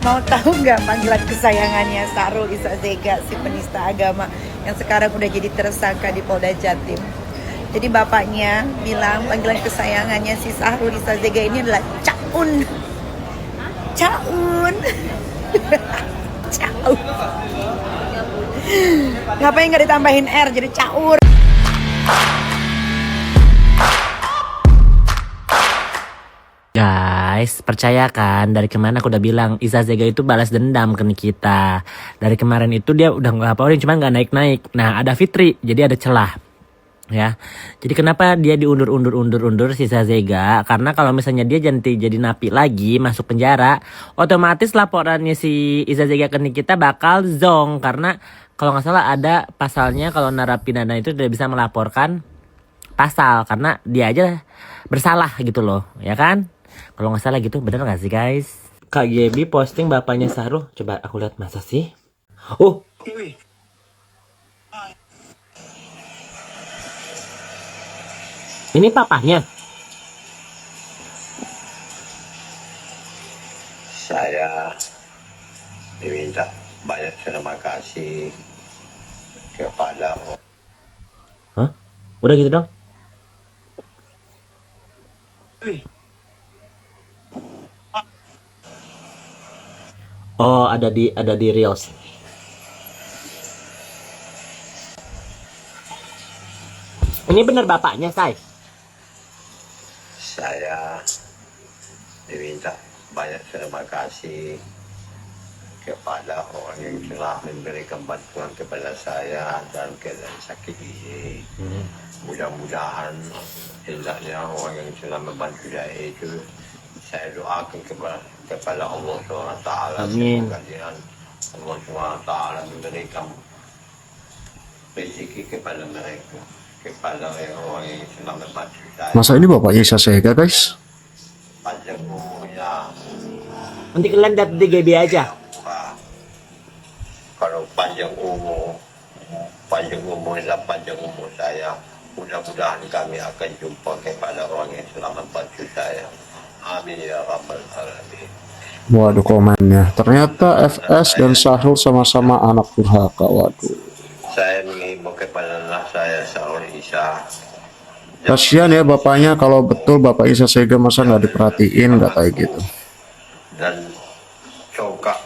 Mau tahu nggak panggilan kesayangannya Sahrul Isa Zega, si penista agama yang sekarang udah jadi tersangka di Polda Jatim? Jadi bapaknya bilang panggilan kesayangannya si Sahrul Isa Zega ini adalah Caun. Caun. Caun. Ngapain nggak ditambahin R jadi Caur? Guys, percaya kan dari kemarin aku udah bilang Isa Zega itu balas dendam ke kita. Dari kemarin itu dia udah nggak apa-apa, cuma nggak naik-naik. Nah, ada Fitri, jadi ada celah. Ya, jadi kenapa dia diundur si Isa Zega? Karena kalau misalnya dia jadi napi lagi, masuk penjara, otomatis laporannya si Isa Zega ke kita bakal zong. Karena kalau nggak salah ada pasalnya kalau narapidana itu tidak bisa melaporkan pasal karena dia aja bersalah gitu loh, ya kan? Kalau nggak salah gitu, bener nggak sih guys? Kak Gebi posting bapaknya Sahrul, coba aku lihat masa sih? Oh, ini papahnya. Saya diminta banyak terima kasih kepada Hah? Udah gitu dong? Oh, ada di Reels. Ini bener bapaknya, say. saya diminta banyak terima kasih kepada orang yang telah memberikan bantuan kepada saya dan keadaan sakit ini. Mudah-mudahan hendaknya orang yang telah membantu saya itu saya doakan kepada Allah SWT. Amin. Semoga dia Allah SWT memberikan rezeki kepada mereka, kepada orang yang telah membantu saya. Masa ini bapaknya Isa Zega, guys? Panjang umurnya, Nanti kalian lihat di GB aja. kalau panjang umur dan panjang umur saya, mudah-mudahan kami akan jumpa kepada orang yang telah membantu saya. Amin ya rabbal alamin. Waduh, komennya. Ternyata FS dan Sahrul sama-sama anak durhaka. Waduh. Saya mengimbau kepada anak saya Sahrul Isa. Kasian ya bapaknya, kalau betul bapak Isa Zega masa nggak diperhatiin, nggak kayak gitu. Dan coba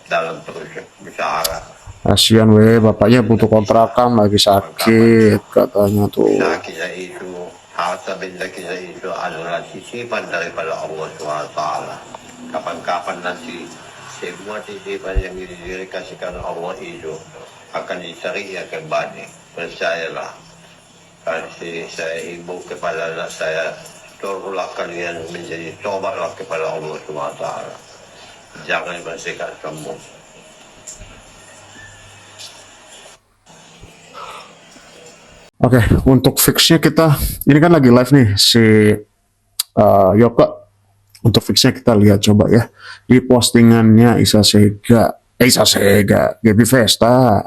dalam terus berusaha. Kasian weh, bapaknya butuh kontrakan, lagi sakit katanya tuh. Kita itu, harta benda kita itu adalah titipan daripada Allah SWT. Kapan-kapan nanti semua titipan yang dikasihkan Allah itu akan dicari kembali. Percayalah. Kasih saya ibu kepada anak saya, tolonglah kalian menjadi tobatlah kepada Allah SWT. Jangan bersikap sombong. Oke, untuk fixnya kita, ini kan lagi live nih si Yoka. Untuk fixnya kita lihat coba ya di postingannya Isa Zega, Gaby Vesta.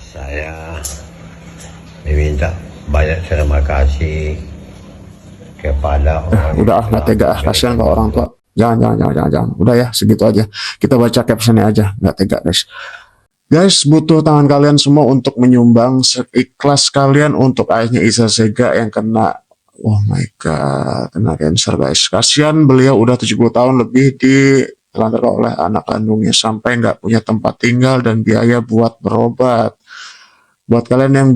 Saya meminta banyak terima kasih kepada orang Udah ah, nggak tega ah, kasihan kalau orang tua. Jangan. Udah ya, segitu aja. Kita baca captionnya aja, nggak tega guys. Guys, butuh tangan kalian semua untuk menyumbang seikhlas kalian untuk ayahnya Isa Zega yang kena, oh my god, kena cancer guys. Kasihan beliau udah 70 tahun lebih ditelantarkan oleh anak kandungnya sampai nggak punya tempat tinggal dan biaya buat berobat. Buat kalian yang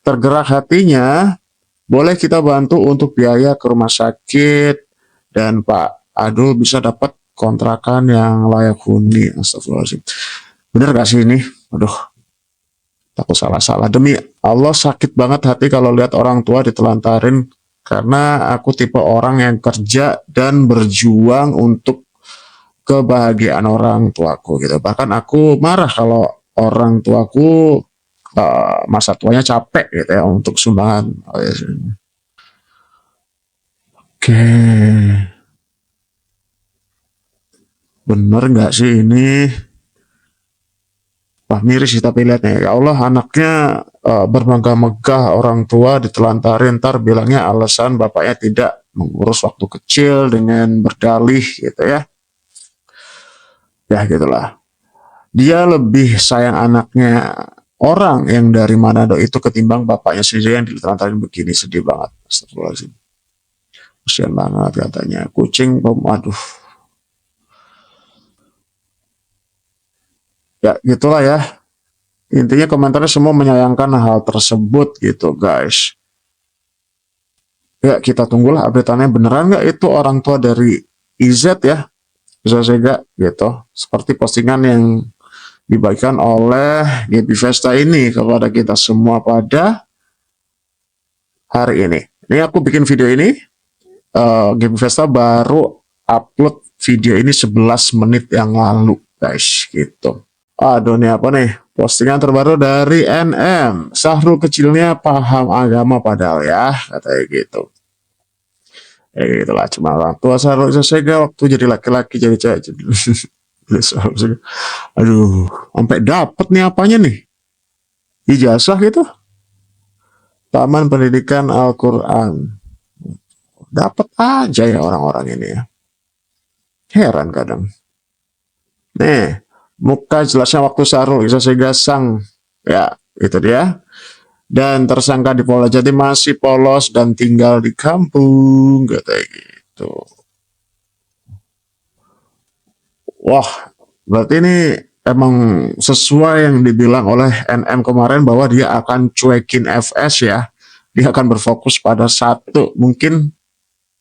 tergerak hatinya, boleh kita bantu untuk biaya ke rumah sakit dan Pak Adul bisa dapat kontrakan yang layak huni. Astagfirullahaladzim. Bener gak sih ini? Aduh, takut salah-salah. Demi Allah sakit banget hati kalau lihat orang tua ditelantarin. Karena aku tipe orang yang kerja dan berjuang untuk kebahagiaan orang tuaku gitu. Bahkan aku marah kalau orang tuaku masa tuanya capek gitu ya untuk sumbangan. Oke. Bener nggak sih ini? Wah miris sih tapi lihatnya, ya Allah anaknya bermegah-megah, orang tua ditelantarin, ntar bilangnya alasan bapaknya tidak mengurus waktu kecil dengan berdalih gitu ya. Ya gitulah. Dia lebih sayang anaknya orang yang dari Manado itu ketimbang bapaknya sendiri yang ditelantarin begini. Sedih banget. Astagfirullahaladzim. Kasian banget katanya. Kucing, aduh. Ya gitulah ya. Intinya komentarnya semua menyayangkan hal tersebut gitu guys. Ya kita tunggulah update-annya, beneran nggak itu orang tua dari IZ ya, Iza Zega gitu. Seperti postingan yang dibagikan oleh Gaby Vesta ini kepada kita semua pada hari ini. Ini aku bikin video ini, Gaby Vesta baru upload video ini 11 menit yang lalu guys gitu. Aduh nih apa nih, postingan terbaru dari NM, Sahrul kecilnya paham agama padahal ya, katanya gitu. Ya gitulah, cuma orang tua Sahrul Iza Zega waktu jadi laki-laki jadi cewek. Aduh, sampai dapet nih apanya nih, ijazah gitu, Taman Pendidikan Al-Quran. Dapat aja ya orang-orang ini ya, heran kadang. Nih muka jelasnya waktu Sahrul Iza Zega sang, ya itu dia. Dan tersangka di Polda Jatim masih polos dan tinggal di kampung, katanya gitu. Wah, berarti ini emang sesuai yang dibilang oleh NM kemarin bahwa dia akan cuekin FS ya. Dia akan berfokus pada satu, mungkin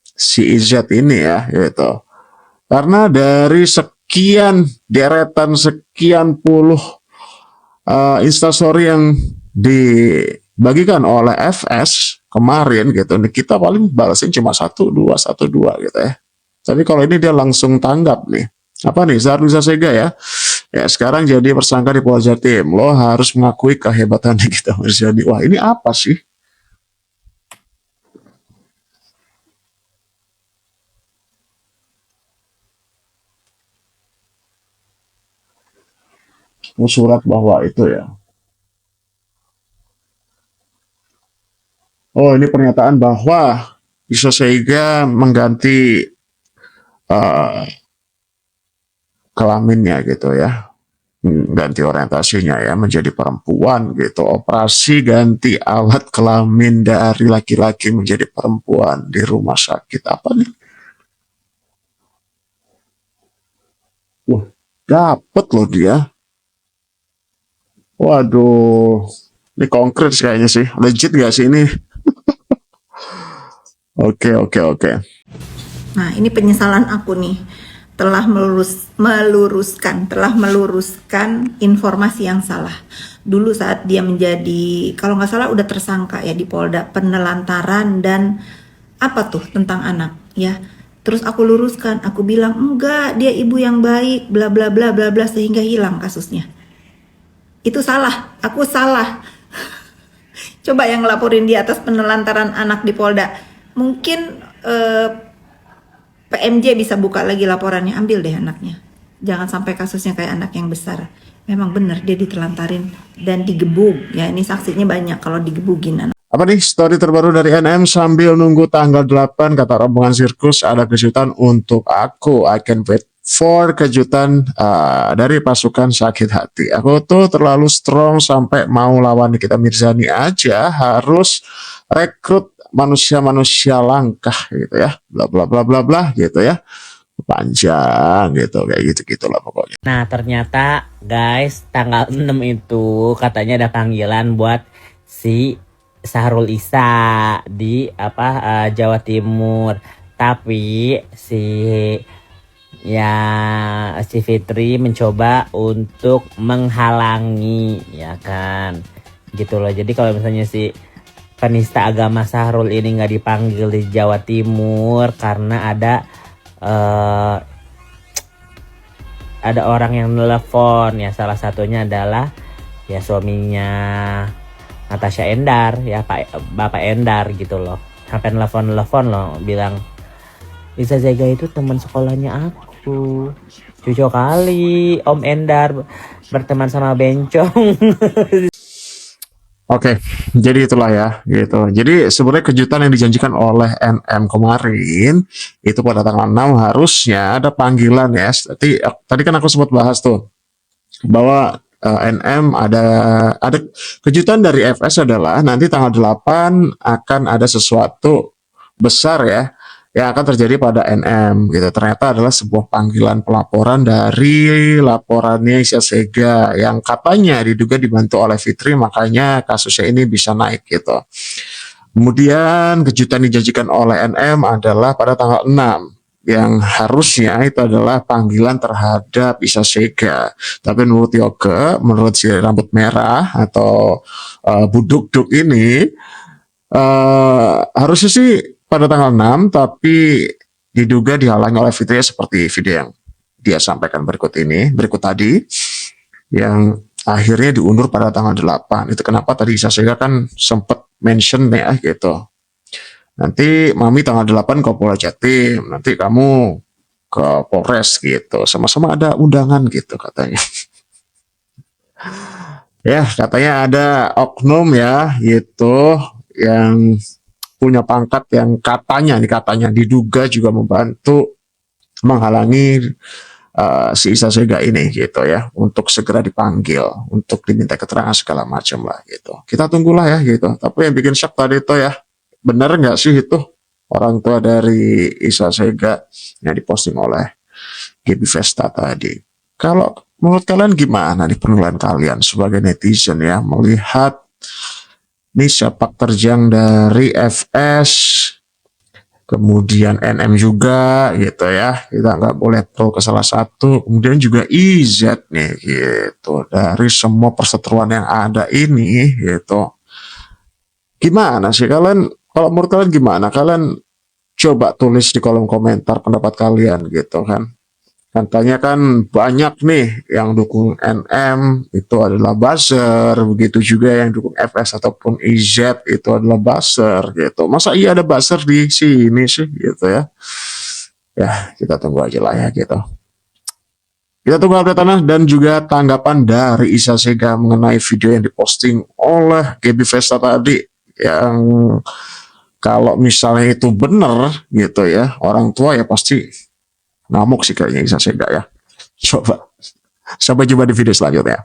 si IZ ini ya gitu. Karena dari sekian deretan sekian puluh instastory yang dibagikan oleh FS kemarin gitu, kita paling balasin cuma 1-2 gitu ya. Tapi kalau ini dia langsung tanggap nih. Apa nih, Sahrul Iza Zega ya? Ya sekarang jadi tersangka di Polda Jatim. Lo harus mengakui kehebatannya kita jadi. Wah ini apa sih? Surat bahwa itu ya. Oh ini pernyataan bahwa Iza Zega mengganti kelaminnya gitu ya, ganti orientasinya ya menjadi perempuan gitu. Operasi ganti alat kelamin dari laki-laki menjadi perempuan di rumah sakit apa nih? Wah dapet loh dia. Waduh, ini konkret kayaknya sih, legit gak sih ini? Oke. Nah, ini penyesalan aku nih, telah meluruskan informasi yang salah. Dulu saat dia menjadi, kalau nggak salah udah tersangka ya di Polda, penelantaran dan apa tuh tentang anak ya. Terus aku luruskan, aku bilang enggak, dia ibu yang baik, bla bla bla bla bla, sehingga hilang kasusnya. Itu salah, aku salah. Coba yang ngelaporin di atas penelantaran anak di Polda, mungkin PMJ bisa buka lagi laporannya, ambil deh anaknya. Jangan sampai kasusnya kayak anak yang besar. Memang benar dia ditelantarin dan digebug. Ya ini saksinya banyak kalau digebugin anak. Apa nih story terbaru dari NM, sambil nunggu tanggal 8 kata rombongan sirkus ada kejutan untuk aku. I can wait for kejutan dari pasukan sakit hati. Aku tuh terlalu strong sampai mau lawan Nikita Mirzani aja harus rekrut manusia-manusia langkah gitu ya, bla bla bla bla bla gitu ya, panjang gitu kayak gitu gitulah pokoknya. Nah ternyata guys tanggal 6 itu katanya ada panggilan buat si Sahrul Iza di Jawa Timur. Tapi si Fitri mencoba untuk menghalangi ya kan gitu loh. Jadi kalau misalnya si penista agama Sahrul ini nggak dipanggil di Jawa Timur karena ada orang yang nelfon ya, salah satunya adalah ya suaminya Natasha Endar ya, Bapak Endar gitu loh. Sampai nelfon loh bilang Iza Zega itu teman sekolahnya aku. gitu. Cocok kali Om Endar berteman sama bencong. Oke, jadi itulah ya, gitu. Jadi sebenarnya kejutan yang dijanjikan oleh NM kemarin itu pada tanggal 6 harusnya ada panggilan ya. Tadi kan aku sempat bahas tuh bahwa NM ada kejutan dari FS adalah nanti tanggal 8 akan ada sesuatu besar ya yang akan terjadi pada NM gitu. Ternyata adalah sebuah panggilan pelaporan dari laporannya Isya Sega yang katanya diduga dibantu oleh Fitri, makanya kasusnya ini bisa naik gitu. Kemudian kejutan dijanjikan oleh NM adalah pada tanggal 6 yang harusnya itu adalah panggilan terhadap Isya Sega. Tapi menurut Yoke, menurut si rambut merah atau Buduk Duk ini harusnya sih pada tanggal 6, tapi diduga dihalangi oleh Fitri seperti video yang dia sampaikan berikut tadi, yang akhirnya diundur pada tanggal 8. Itu kenapa tadi Isya Sega kan sempat mention ya gitu. Nanti Mami tanggal 8 ke Polda Jatim, nanti kamu ke Polres gitu. Sama-sama ada undangan gitu katanya. Ya, katanya ada oknum ya gitu yang punya pangkat yang katanya diduga juga membantu menghalangi si Isya Sega ini gitu ya untuk segera dipanggil untuk diminta keterangan segala macam lah gitu. Kita tunggulah ya gitu. Tapi yang bikin shock tadi itu ya, benar nggak sih itu orang tua dari Isya Sega yang diposting oleh Gaby Vesta tadi? Kalau menurut kalian gimana nih penilaian kalian sebagai netizen ya melihat ini sepak terjang dari FS, kemudian NM juga gitu ya, kita nggak boleh pro ke salah satu, kemudian juga IZ nih gitu, dari semua perseteruan yang ada ini gitu. Gimana sih kalian, kalau menurut kalian gimana, kalian coba tulis di kolom komentar pendapat kalian gitu kan. Katanya kan banyak nih yang dukung NM itu adalah buzzer, begitu juga yang dukung FS ataupun IZ itu adalah buzzer gitu. Masa iya ada buzzer di sini sih gitu ya. Ya kita tunggu aja lah ya gitu. Kita tunggu update dan juga tanggapan dari Isya Sega mengenai video yang diposting oleh Gaby Vesta tadi, yang kalau misalnya itu benar gitu ya, orang tua ya pasti ngamuk sih kayaknya Isya Sega ya. Coba. Sampai jumpa di video selanjutnya.